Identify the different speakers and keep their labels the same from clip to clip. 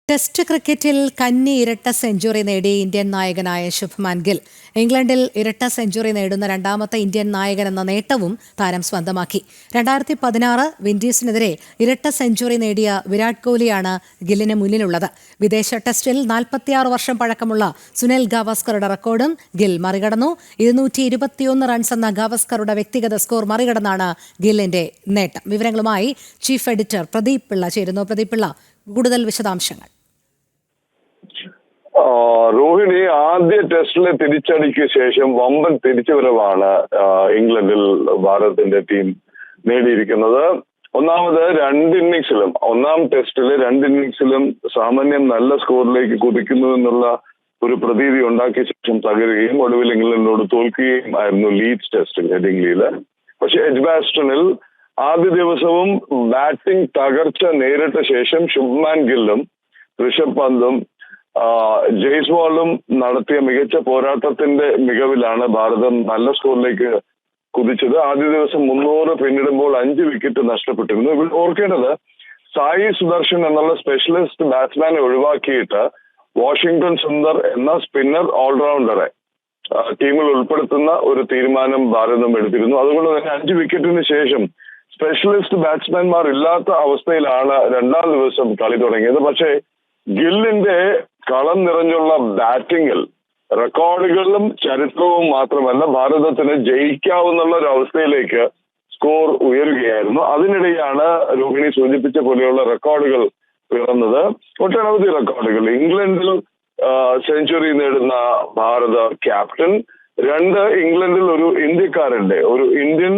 Speaker 1: Test ക്രിക്കറ്റിൽ കന്നി ഇരട്ട സെഞ്ചുറി നേടി ഇന്ത്യൻ നായകനായ ശുഭ്മാൻ ഗിൽ ഇംഗ്ലണ്ടിൽ ഇരട്ട സെഞ്ചുറി നേടുന്ന രണ്ടാമത്തെ ഇന്ത്യൻ നായകൻ എന്ന നേട്ടവും താരം സ്വന്തമാക്കി. 2016 വിൻഡീസിനെതിരെ ഇരട്ട സെഞ്ചുറി നേടിയ വിരാട് കോഹ്ലിയാണ് ഗില്ലിന് മുന്നിലുള്ളത്. വിദേശ ടെസ്റ്റിൽ 46 വർഷം പഴക്കമുള്ള സുനിൽ ഗാവസ്കറുടെ റെക്കോർഡും ഗിൽ മറികടന്നു. 221 റൺസ് എന്ന ഗാവസ്കറുടെ വ്യക്തിഗത സ്കോർ മറികടന്നാണ് ഗില്ലിന്റെ നേട്ടം. വിവരങ്ങളുമായി ചീഫ് എഡിറ്റർ പ്രദീപ് പിള്ള ചേരുന്നു. പ്രദീപ് പിള്ള, കൂടുതൽ വിശദാംശങ്ങൾ.
Speaker 2: രോഹിണി, ആദ്യ ടെസ്റ്റിലെ തിരിച്ചടിക്ക് ശേഷം വമ്പൻ തിരിച്ചുവരവാണ് ഇംഗ്ലണ്ടിൽ ഭാരതത്തിന്റെ ടീം നേടിയിരിക്കുന്നത്. ഒന്നാമത് ഒന്നാം ടെസ്റ്റിലെ 2 ഇന്നിംഗ്സിലും സാമാന്യം നല്ല സ്കോറിലേക്ക് കുതിക്കുന്നു എന്നുള്ള ഒരു പ്രതീതി ഉണ്ടാക്കിയ ശേഷം തകരുകയും ഒടുവിൽ ഇംഗ്ലണ്ടിനോട് തോൽക്കുകയും ആയിരുന്നു ലീഡ്സ് ടെസ്റ്റിൽ ഹെഡിംഗ്ലിയിൽ. പക്ഷെ എഡ്ജ്ബാസ്റ്റണിൽ ആദ്യ ദിവസവും ബാറ്റിംഗ് തകർച്ച നേരിട്ട ശേഷം ശുഭ്മാൻ ഗില്ലും ഋഷഭ് പന്തും ജയ്സ്വാളും നടത്തിയ മികച്ച പോരാട്ടത്തിന്റെ മികവിലാണ് ഭാരതം നല്ല സ്കോറിലേക്ക് കുതിച്ചത്. ആദ്യ ദിവസം 300 പിന്നിടുമ്പോൾ 5 വിക്കറ്റ് നഷ്ടപ്പെട്ടിരുന്നു. ഇവിടെ ഓർക്കേണ്ടത്, സായി സുദർശൻ എന്നുള്ള സ്പെഷ്യലിസ്റ്റ് ബാറ്റ്സ്മാനെ ഒഴിവാക്കിയിട്ട് വാഷിംഗ്ടൺ സുന്ദർ എന്ന സ്പിന്നർ ഓൾറൗണ്ടറെ ടീമിൽ ഉൾപ്പെടുത്തുന്ന ഒരു തീരുമാനം ഭാരതം എടുത്തിരുന്നു. അതുകൊണ്ട് തന്നെ 5 വിക്കറ്റിന് ശേഷം സ്പെഷ്യലിസ്റ്റ് ബാറ്റ്സ്മാൻമാർ ഇല്ലാത്ത അവസ്ഥയിലാണ് രണ്ടാം ദിവസം കളി തുടങ്ങിയത്. പക്ഷേ ഗില്ലിന്റെ കളം നിറഞ്ഞുള്ള ബാറ്റിംഗിൽ റെക്കോർഡുകളും ചരിത്രവും മാത്രമല്ല, ഭാരതത്തിന് ജയിക്കാവുന്ന ഒരു അവസ്ഥയിലേക്ക് സ്കോർ ഉയരുകയായിരുന്നു. അതിനിടെയാണ് രോഹിണി സൂചിപ്പിച്ച പോലെയുള്ള റെക്കോർഡുകൾ പിറന്നത്. ഒട്ടനവധി റെക്കോർഡുകൾ. ഇംഗ്ലണ്ടിൽ സെഞ്ചുറി നേടുന്ന ഭാരത ക്യാപ്റ്റൻ, 2 ഇംഗ്ലണ്ടിൽ ഒരു ഇന്ത്യൻ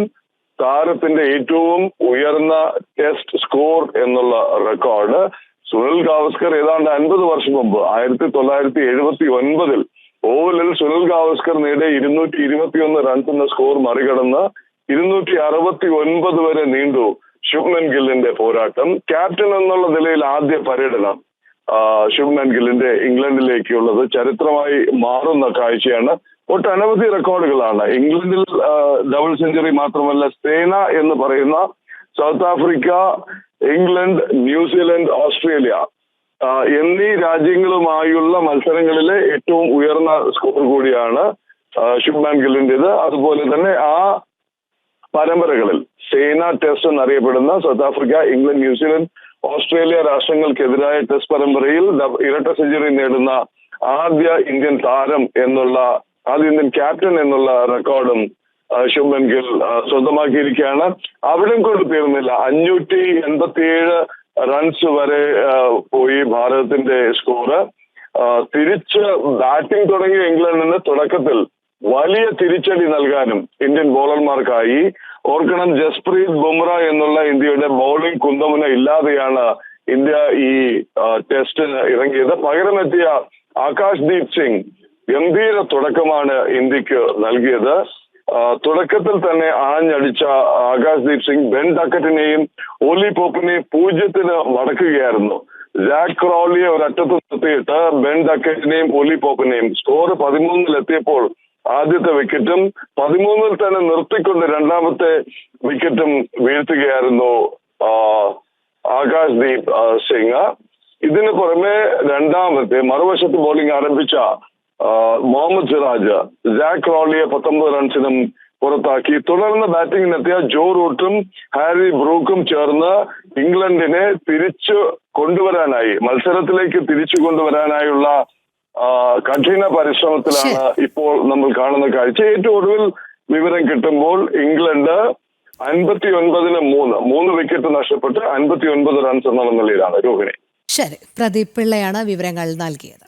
Speaker 2: താരത്തിന്റെ ഏറ്റവും ഉയർന്ന ടെസ്റ്റ് സ്കോർ എന്നുള്ള റെക്കോർഡ്. സുനിൽ ഗാവസ്കർ ഏതാണ്ട് 50 വർഷം മുമ്പ് 1979 ഓവലിൽ സുനിൽ ഗാവസ്കർ നേടിയ 221 റൺസ് എന്ന സ്കോർ മറികടന്ന് 269 വരെ നീണ്ടു ശുഭ്മാൻ ഗില്ലിന്റെ പോരാട്ടം. ക്യാപ്റ്റൻ എന്നുള്ള നിലയിൽ ആദ്യ പര്യടനം ശുഭ്മാൻ ഗില്ലിന്റെ ഇംഗ്ലണ്ടിലേക്കുള്ളത് ചരിത്രമായി മാറുന്ന കാഴ്ചയാണ്. ഒട്ടനവധി റെക്കോർഡുകളാണ്. ഇംഗ്ലണ്ടിൽ ഡബിൾ സെഞ്ചുറി മാത്രമല്ല, സേന എന്ന് പറയുന്ന south Africa, England, New Zealand, Australia എന്നീ രാജ്യങ്ങളുമായുള്ള മത്സരങ്ങളിലെ ഏറ്റവും ഉയർന്ന സ്കോർ കൂടിയാണ് ശുഭ്മാൻ ഗില്ലിന്റേത്. അതുപോലെ തന്നെ ആ പരമ്പരകളിൽ സേന ടെസ്റ്റ് എന്നറിയപ്പെടുന്ന South Africa, England, New Zealand, Australia രാഷ്ട്രങ്ങൾക്കെതിരായ ടെസ്റ്റ് പരമ്പരയിൽ ഇരട്ട സെഞ്ചുറി നേടുന്ന ആദ്യ ഇന്ത്യൻ ക്യാപ്റ്റൻ എന്നുള്ള റെക്കോർഡും ശുഭ്മാൻ ഗിൽ സ്വന്തമാക്കിയിരിക്കുകയാണ്. അവിടെ കൊണ്ട് തീർന്നില്ല. 587 റൺസ് വരെ പോയി ഭാരതത്തിന്റെ സ്കോറ്. തിരിച്ച് ബാറ്റിംഗ് തുടങ്ങിയ ഇംഗ്ലണ്ടിന് തുടക്കത്തിൽ വലിയ തിരിച്ചടി നൽകാനും ഇന്ത്യൻ ബോളർമാർക്കായി. ഓർക്കണം, ജസ്പ്രീത് ബുംറ എന്നുള്ള ഇന്ത്യയുടെ ബൗളിംഗ് കുന്തമുന ഇല്ലാതെയാണ് ഇന്ത്യ ഈ ടെസ്റ്റിന് ഇറങ്ങിയത്. പകരമെത്തിയ ആകാശ് ദീപ് സിംഗ് ഗംഭീര തുടക്കമാണ് ഇന്ത്യക്ക് നൽകിയത്. തുടക്കത്തിൽ തന്നെ ആഞ്ഞടിച്ച ആകാശ് ദീപ് സിംഗ് ബെൻ ഡക്കറ്റിനെയും ഓലി പോപ്പിനെയും 0-ന് മടക്കുകയായിരുന്നു. ജാക്ക് ക്രോളിയെ ഒരറ്റത്ത് നിർത്തിയിട്ട് ബെൻ ഡക്കറ്റിനെയും ഓലി പോപ്പിനെയും സ്കോർ 13-ലെത്തിയപ്പോൾ ആദ്യത്തെ വിക്കറ്റും 13-ൽ തന്നെ നിർത്തിക്കൊണ്ട് രണ്ടാമത്തെ വിക്കറ്റും വീഴ്ത്തുകയായിരുന്നു ആകാശ് ദീപ് സിംഗ്. ഇതിന് പുറമെ മറുവശത്ത് ബോളിംഗ് ആരംഭിച്ച മുഹമ്മദ് സിറാജ് ജാക്ക് ക്രോളിയെ 19 റൺസിനും പുറത്താക്കി. തുടർന്ന് ബാറ്റിംഗിനെത്തിയ ജോ റൂട്ടും ഹാരി ബ്രൂക്കും ചേർന്ന് ഇംഗ്ലണ്ടിനെ മത്സരത്തിലേക്ക് തിരിച്ചു കൊണ്ടുവരാനായുള്ള കഠിന പരിശ്രമത്തിലാണ് ഇപ്പോൾ നമ്മൾ കാണുന്ന കാഴ്ച. ഏറ്റവും ഒടുവിൽ വിവരം കിട്ടുമ്പോൾ ഇംഗ്ലണ്ട് 59-3 വിക്കറ്റ് നഷ്ടപ്പെട്ട് 59 റൺസ് എന്നുള്ള നിലയിലാണ്. രോഹിണി.
Speaker 1: ശരി, പ്രദീപ് പിള്ളയാണ് വിവരങ്ങൾ നൽകിയത്.